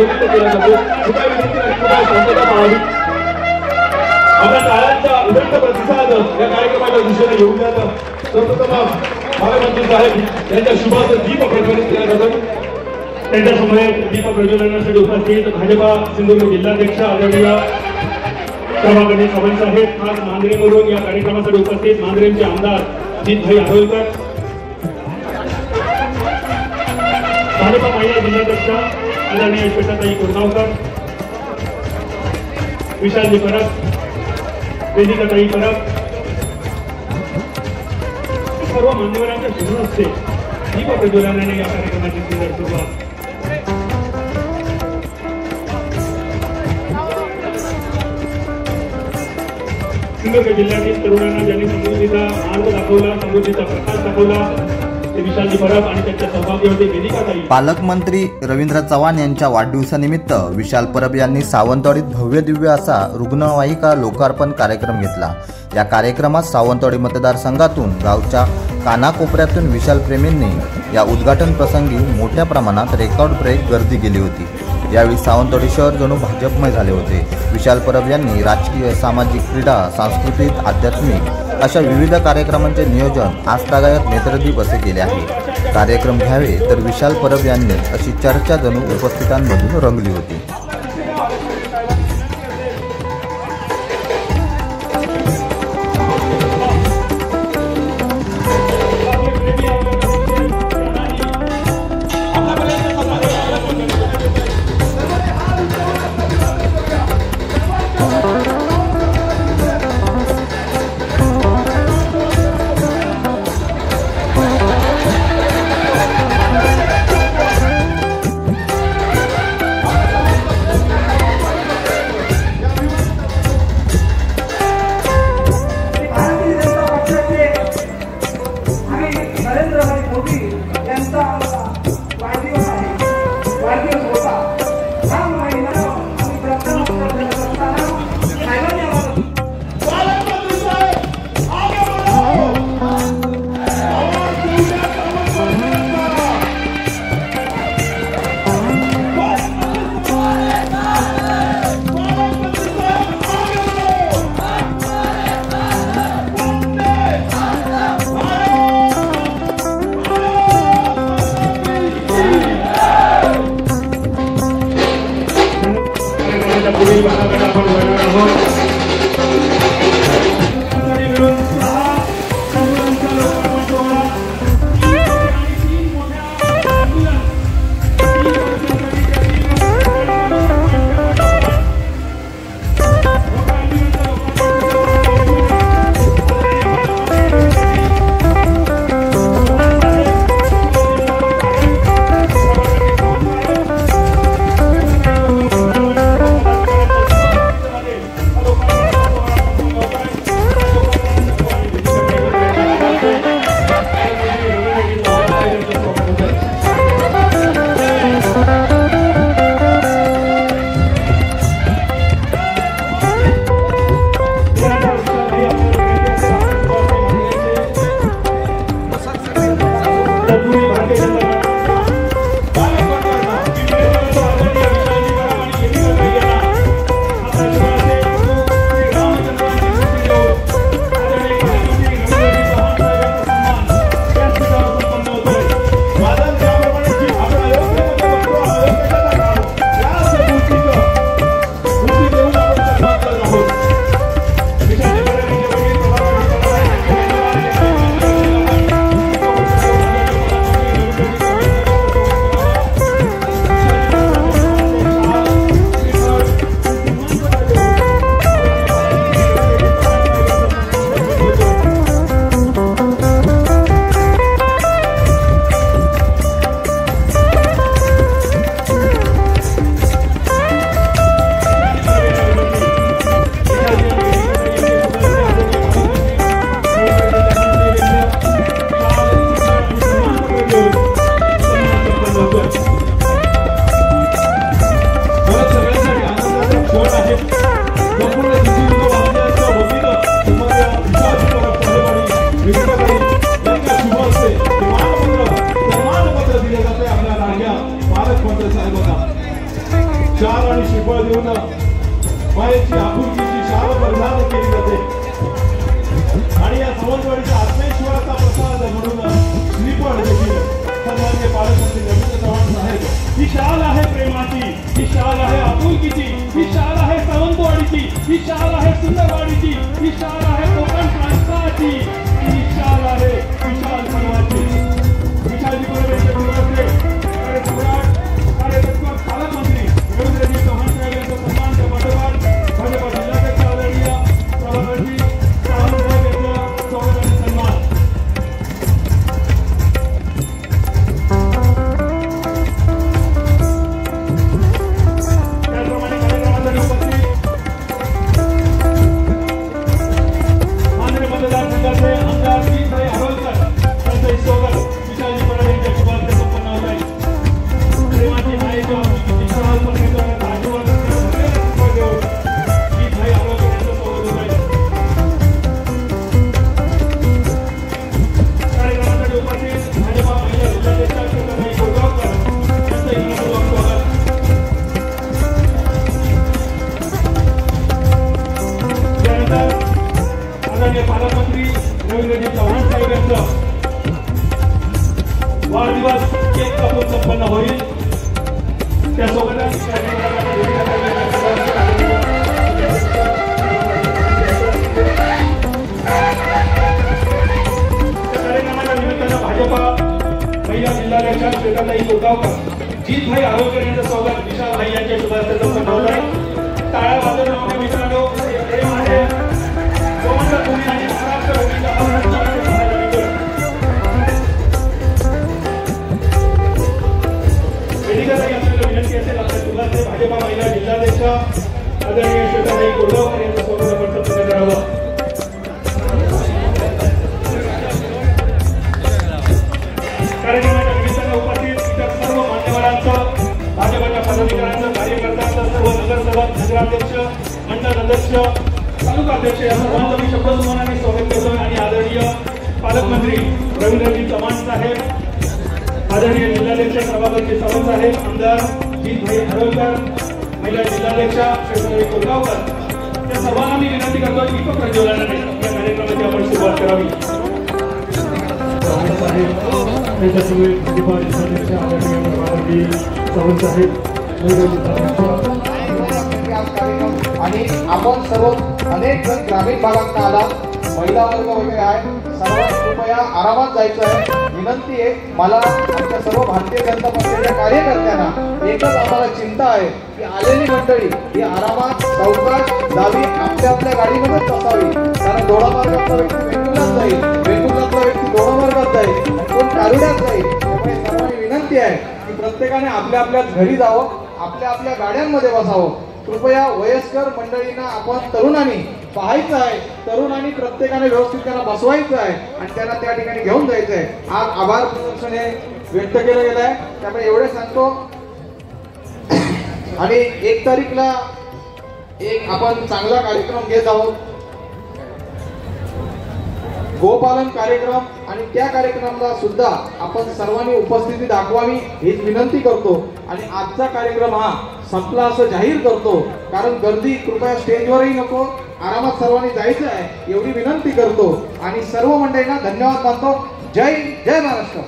निमित्त केला जातो. कृपया विनंती आणि कृपया शांतता पाळावी. आपल्या टाळ्यांचा उदंड प्रतिसाद या कार्यक्रमाच्या दिशेने येऊन जातं. सर्वप्रथम पालकमंत्री साहेब यांच्या शुभाचं दीप प्रज्वलित केला जातो. त्यांच्यासमोर दीप प्रज्वलनासाठी उपस्थित भाजपा सिंधुदुर्ग जिल्हाध्यक्ष आदरणीय सभागणी चव्हाण साहेब, खास मांजरेवरून या कार्यक्रमासाठी उपस्थित मांजरेंचे आमदार जितभाई आरोलकर, भाजपा महिला जिल्हाध्यक्ष आदरणीय श्वेताताई कोरगावकर, विशालजी परब, वेदिकाताई परब, सर्व मान्यवरांच्या शुभ हस्ते दीप प्रज्वलनाने या कार्यक्रमाची सुंदर सुरुवात. सिंधुदुर्ग जिल्ह्यातील तरुणांना ज्यांनी समृद्धीचा मार्ग दाखवला, समृद्धीचा प्रकाश दाखवला, ते विशालजी परब आणि त्यांच्या सहभागी होते वेदिकाताई. पालकमंत्री रवींद्र चव्हाण यांच्या वाढदिवसानिमित्त विशाल परब यांनी सावंतवाडीत भव्य दिव्य असा रुग्णवाहिका लोकार्पण कार्यक्रम घेतला. या कार्यक्रमात सावंतवाडी मतदारसंघातून गावच्या कानाकोपऱ्यातून विशाल प्रेमींनी या उद्घाटन प्रसंगी मोठ्या प्रमाणात रेकॉर्ड ब्रेक गर्दी केली होती. यावेळी सावंतवाडी शहर जणू भाजपमय झाले होते. विशाल परब यांनी राजकीय, सामाजिक, क्रीडा, सांस्कृतिक, आध्यात्मिक अशा विविध कार्यक्रमांचे नियोजन आजतागायत नेत्रदीप असे केले आहे. कार्यक्रम घ्यावे तर विशाल परब यांनी अशी चर्चा जणू उपस्थितांमधून रंगली होती. शाल आणि श्रीफळ देऊन मायेची आपुलकीची शाल परिधान केली जाते आणि या सावंतवाडीच्या आत्मेश्वराचा प्रसाद म्हणून श्रीफळ देखील सन्माननीय पालकमंत्री रवींद्र चव्हाण साहेब, ही शाल आहे प्रेमाची, ही शाल आहे आपुलकीची, ही शाल आहे सावंतवाडीची, ही शाल आहे सुंदरवाडीची, ही शाल आहे कोकण प्रांताची, ही शाल आहे विशाल सर्वाची. विशालजी बरोबर सम्राट कार्यदक्ष पालकमंत्री रवींद्रजी चव्हाण साहेब यांचा सन्मान त्या पाठोपाठ भाजपा जिल्हाध्यक्ष आदरणीय प्रभाकरजी चव्हाण साहेब यांचा स्वागत आणि सन्मान. त्याचप्रमाणे कार्यक्रमासाठी उपस्थित माननीय मतदारसंघाचे आमदार जीभाई आरोलकर यांचे स्वागत विशालजी पराडे यांच्या शुभार्थ संपन्न होत आहे. प्रेमाची मायेची आपुलकीची शाल पसरवण्यात आशीर्वाद देऊन जीभाई आरोलकर यांचं स्वागत होत आहे. कार्यक्रमासाठी उपस्थित भाजपा महिला जिल्हाध्यक्ष श्रीमती गोगावकर यांचं मनपूर्वक स्वागत. त्यानंतर आदरणीय पालकमंत्री रवींद्रजी चव्हाण साहेब यांचं वाढदिवस केक कापून संपन्न होईल. त्यासोबतच कार्यक्रमाच्या निमित्तानं भाजपा महिला जिल्हाध्यक्ष श्रीमती गोगावकर जीतभाई आरोलकर यांचं स्वागत विशालभाई यांच्या शुभार्थ संपन्न होत आहे. टाळ्या वाजवून मित्रांनो, प्रेम आहे गोमंतक भूमी आणि महाराष्ट्र भूमीचा विनंती असेल आपल्या तुलाचे भाजपा महिला जिल्हाध्यक्ष आदरणीय श्रीमती गोगावकर यांचं स्वागत आपण संपन्न करावं. कार्यक्रमाच्या निमित्तानं उपस्थित इतर सर्व मान्यवरांचं, भाजपच्या पदाधिकाऱ्यांचं, कार्यकर्त्यांचं, सर्व नगरसेवक, नगराध्यक्ष, मंडळ अध्यक्ष, तालुका अध्यक्ष या सर्वांचं मी शब्दसन्मानाने स्वागत करतो आणि आदरणीय पालकमंत्री रवींद्रजी चव्हाण साहेब, आदरणीय जिल्हाध्यक्ष प्रभाकरजी चव्हाण साहेब, आमदार जीतभाई आरोलकर, महिला जिल्हाध्यक्ष श्रीमती गोगावकर या सर्वांना मी विनंती करतो की दीप प्रज्वलनाने या कार्यक्रमाची आपण सुरुवात करावी. आणि आपण सर्व अनेक जण ग्रामीण भागात आला, महिला वर्ग वगैरे आहे, सर्वांना कृपया आरामात जायचं आहे. विनंती आहे मला आमच्या सर्व भारतीय जनता पक्षाच्या कार्यकर्त्यांना एकच आम्हाला चिंता आहे की आलेली मंडळी ही आरामात सावकाश जावी, आपल्या आपल्या गाडीमध्येच बसावी. कारण दोडामार्गातला व्यक्ती वेंगुर्ल्यात जाईल, वेंगुर्ल्यातला व्यक्ती दोडामार्गात जाईल, कोण कारुड्यात जाईल. त्यामुळे सर्वांनी विनंती आहे की प्रत्येकाने आपल्या आपल्याच घरी जावं, आपल्या आपल्या गाड्यांमध्ये बसावं. कृपया वयस्कर मंडळींना आपण तरुणांनी पाहायचं आहे, तरुणांनी प्रत्येकाने व्यवस्थित त्यांना बसवायचं आहे आणि त्यांना त्या ठिकाणी घेऊन जायचं आहे. आज आभार प्रदर्शन हे व्यक्त केलं गेलं आहे, त्यामुळे एवढे सांगतो. आणि 1 तारीखला एक आपण चांगला कार्यक्रम घेत आहोत, गोपालन कार्यक्रम, आणि त्या कार्यक्रमाला सुद्धा आपण सर्वांनी उपस्थिती दाखवावी हीच विनंती करतो. आणि आजचा कार्यक्रम हा संपला असं जाहीर करतो, कारण गर्दी कृपया स्टेजवरही नको, आरामात सर्वांनी जायचं आहे एवढी विनंती करतो आणि सर्व मंडळींना धन्यवाद मानतो. जय जय महाराष्ट्र.